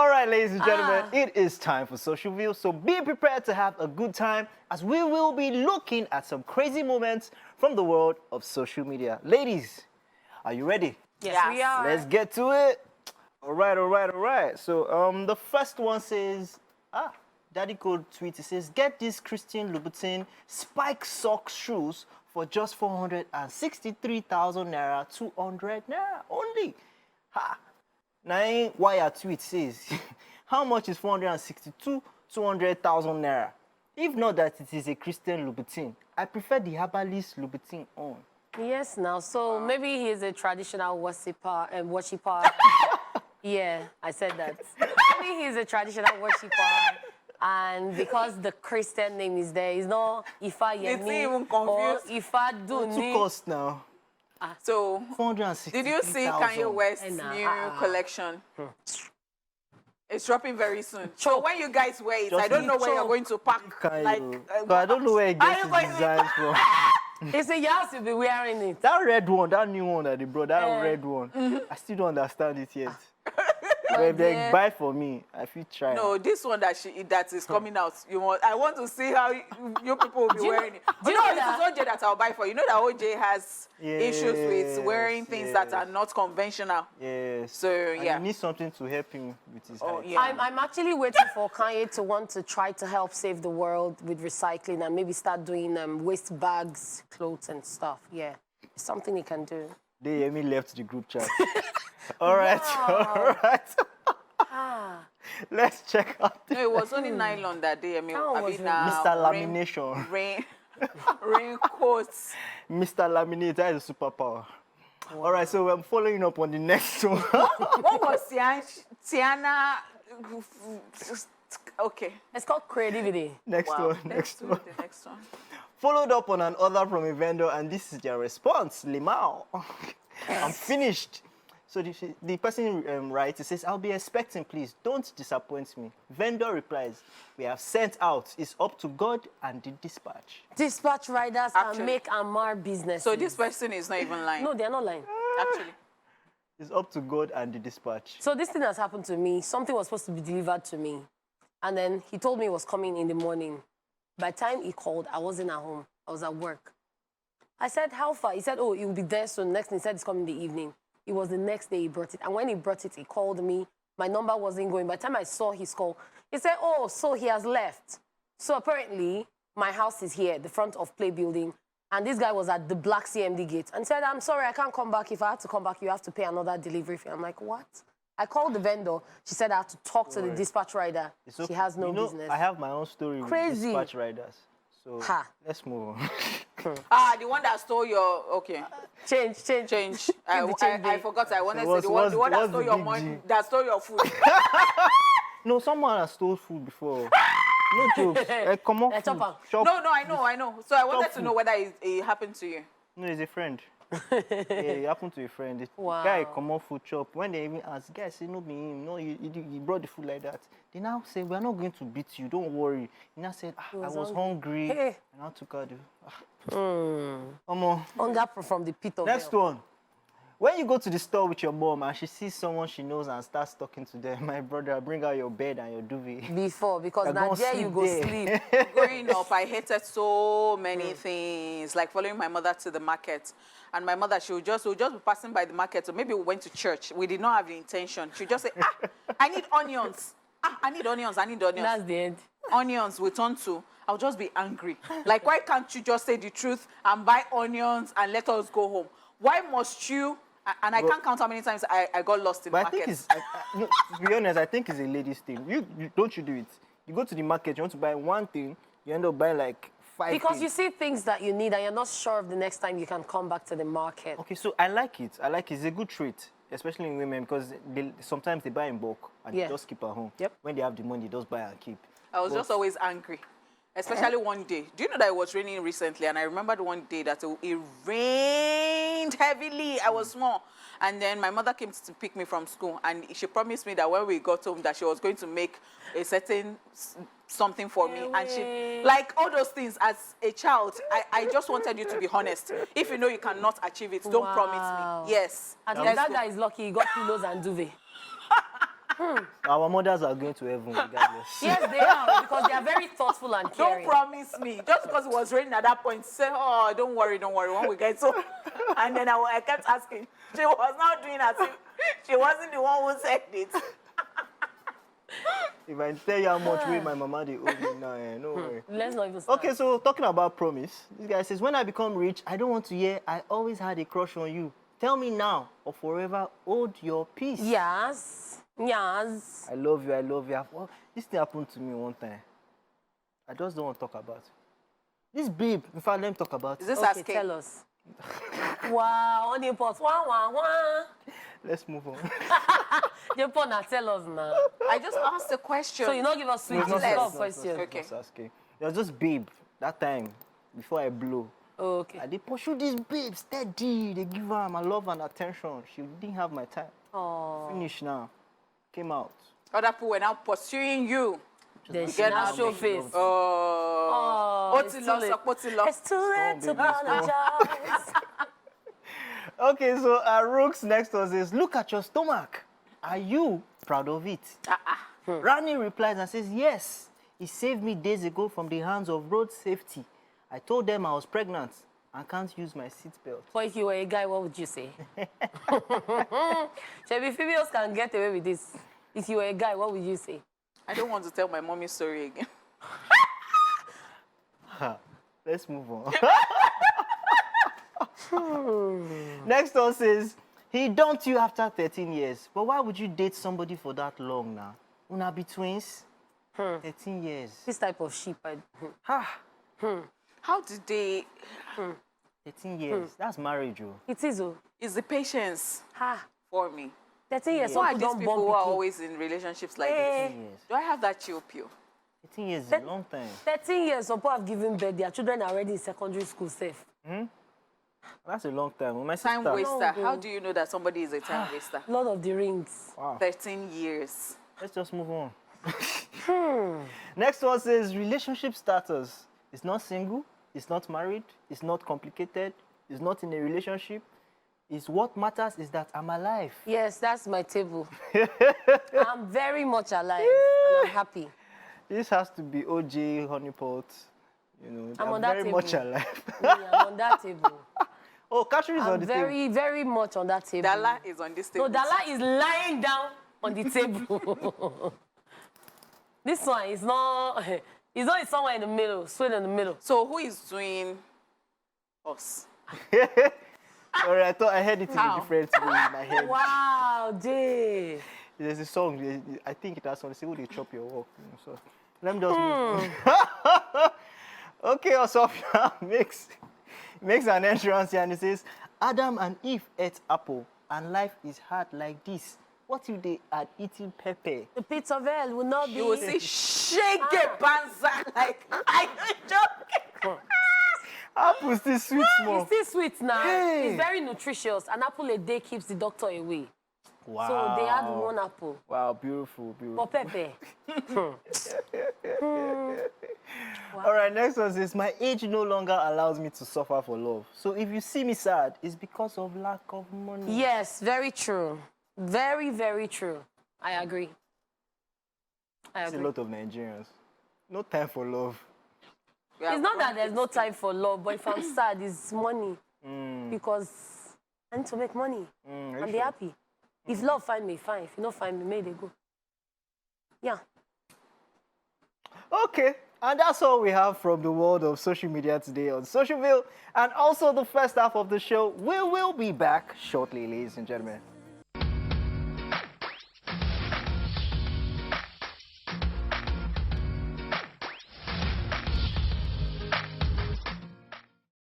All right, ladies and gentlemen, it is time for Social View. So be prepared to have a good time as we will be looking at some crazy moments from the world of social media. Ladies, are you ready? Yes, we are. Let's get to it. All right. So the first one says, Daddy Code tweet, it says, get this Christian Louboutin spike socks shoes for just 463,000 naira, 200 naira only. Ha! Now, why our tweet says, how much is 200,000 naira? If not that it is a Christian Louboutin, I prefer the herbalist Louboutin on. Yes, now, so maybe he is a traditional worshipper. Yeah, I said that. Maybe he's a traditional worshipper, and because the Christian name is there, it's not Ifa Yemi or Ifa Duni. Two cost now. So, 460. did you see Kanye West's new collection? It's dropping very soon. So when you guys wear it, I don't know where you're going to pack. I don't know where he gets his designs from. He said, yes, you'll be wearing it. That red one, that new one that they brought, that red one, I still don't understand it yet. But if they buy for me, I feel try. No, this one that is coming out, I want to see how you people will be wearing it. Do you know this is OJ that I'll buy for. You know that OJ has issues with wearing things that are not conventional. Yes. So, yeah. You need something to help him with his height. Yeah. I'm actually waiting for Kanye to want to try to help save the world with recycling and maybe start doing waste bags, clothes and stuff. Yeah, it's something he can do. They Amy left the group chat. All right. Let's check out. No, it was only nylon that day. I mean, Mr. Lamination. Raincoats. Mr. Laminate, that is a superpower. Wow. All right, so I'm following up on the next one. What was Tiana? Okay. It's called creativity. Next one. The next one. Followed up on an order from a vendor, and this is their response. Limao. I'm finished. So the person writes, he says, I'll be expecting, please. Don't disappoint me. Vendor replies, we have sent out. It's up to God and the dispatch. Dispatch riders and make and mar business. So this person is not even lying. No, they're not lying. Actually. It's up to God and the dispatch. So this thing has happened to me. Something was supposed to be delivered to me. And then he told me it was coming in the morning. By the time he called, I wasn't at home. I was at work. I said, how far? He said, oh, it will be there soon. Next thing he said, it's coming in the evening. It was the next day he brought it. And when he brought it, he called me. My number wasn't going. By the time I saw his call, he said, oh, so he has left. So apparently, my house is here, the front of Play Building. And this guy was at the Black CMD gate and said, I'm sorry, I can't come back. If I have to come back, you have to pay another delivery fee. I'm like, what? I called the vendor. She said I have to talk to the dispatch rider. She has no business. I have my own story with dispatch riders. So let's move on. The one that stole your... Okay. Change. I forgot. I wanted to say the one that stole your money, that stole your food. No, someone has stole food before. No jokes. Come on. No, I know. So I wanted to know whether it happened to you. No, it's a friend. It happened to a friend. Wow. Guy come off food shop. When they even ask, guys say no be him. No, he brought the food like that. They now say, we are not going to beat you. Don't worry. He now said, I was hungry. Hey. And I took out Hunger from the pit of Next one. When you go to the store with your mom and she sees someone she knows and starts talking to them, my brother, bring out your bed and your duvet. Because now there you go sleep. Growing up, I hated so many things, like following my mother to the market. And my mother, she would just be passing by the market, or maybe we went to church. We did not have the intention. She would just say, I need onions. I need onions. That's the end. Onions we turn to, I'll just be angry. Like, why can't you just say the truth and buy onions and let us go home? Why must you? And I can't count how many times I got lost in the market. I think no, to be honest, I think it's a ladies' thing. Don't you do it. You go to the market, you want to buy one thing, you end up buying like 5 Because things. you see things that you need and you're not sure of the next time you can come back to the market. Okay, so I like it. It's a good trait, especially in women, because sometimes they buy in bulk and they just keep at home. Yep. When they have the money, they just buy and keep. I was just always angry. Especially one day. Do you know that it was raining recently? And I remembered one day that it rained heavily. I was small. And then my mother came to pick me from school. And she promised me that when we got home, that she was going to make a certain something for me. And she, like all those things, as a child, I just wanted you to be honest. If you know you cannot achieve it, don't promise me. Yes. And that guy is lucky. He got pillows and duvet. Our mothers are going to heaven regardless. Yes, they are, because they are very thoughtful and Don't caring. promise me. Just because it was raining at that point, say, oh, don't worry, when we get so. And then I kept asking. She was now doing as if she wasn't the one who said it. If I tell you how much weight my mama they owe me now, no worry. Let's not even start. Okay, so talking about promise, this guy says, when I become rich, I don't want to hear, I always had a crush on you. Tell me now or forever hold your peace. Yes. Yes. I love you, I love you. Well, this thing happened to me one time. I just don't want to talk about it. This babe, in fact, let me talk about Is it. this Okay, asking? tell us. Wow, on the pot. Wah, wah, wah. Let's move on. The pot now tell us now. I just asked a question. So you not give us sweet, It's you not stop serious, question. Okay. Just asking. There was just babe that time before I blow. Oh, okay. I did pursue this babe steady. They give her my love and attention. She didn't have my time. Oh, Finish now. Came out. Other people were now pursuing you. then You she get now how show much face. Oh, it's too late. It's too late to Stone, baby, stone. apologize. Okay, so Rook's next one says, look at your stomach. Are you proud of it? Rani replies and says, yes. He saved me days ago from the hands of road safety. I told them I was pregnant and can't use my seatbelt. But if you were a guy, what would you say? Maybe females can get away with this. If you were a guy, what would you say? I don't want to tell my mommy's story again. Let's move on. Next one says, he dumped you after 13 years. But why would you date somebody for that long now? Una be twins? 13 years. This type of sheep. How did they... 13 years. That's marriage, oh. It is, oh. Is the patience Ha. for me? 13 years, Why some are these don't people born who are pikin. always in relationships like Eh. this? 13 years. Do I have that chill pill? 13 years is a long time. 13 years, some people have given birth. Their children are already in secondary school safe. That's a long time. Well, my Time sister, waster. No, How no. do you know that somebody is a time waster? Lord of the Rings. Wow. 13 years. Let's just move on. Next one says, relationship status. It's not single. It's not married. It's not complicated. It's not in a relationship. It's what matters is that I'm alive. Yes, that's my table. I'm very much alive and I'm happy. This has to be OJ, Honeypot. You know, I'm they're on that very table. much alive. Me, I'm on that table. Oh, Katri is on I'm the very, very much on that table. Dala is on this table. No, Dala is lying down on the table. This one is not, it's somewhere in the middle, straight in the middle. So who is doing us? table. Sorry, I thought I heard it in How? a different way in my head. Wow, Jay. There's a song, I think it has something, say, "Who they chop your work?" You know, so let me just move. Okay, Osofia makes an entrance here and it says, Adam and Eve ate apple and life is hard like this. What if they had eaten pepper? The pits of hell will not be. You will see shake banza like I joking. Apple still sweet small. It's still sweet now. Hey. It's very nutritious. An apple a day keeps the doctor away. Wow. So they had one apple. Wow, beautiful, beautiful. For pepper. All right, next one says, my age no longer allows me to suffer for love. So if you see me sad, it's because of lack of money. Yes, very true. Very, very true. I agree. I It's a agree. lot of Nigerians. No time for love. It's not that there's no time for love, but if I'm sad, it's money. Because I need to make money and be happy. If love find me, fine. If you don't find me, may they go. Yeah. Okay, and that's all we have from the world of social media today on Socialville, and also the first half of the show. We will be back shortly, ladies and gentlemen.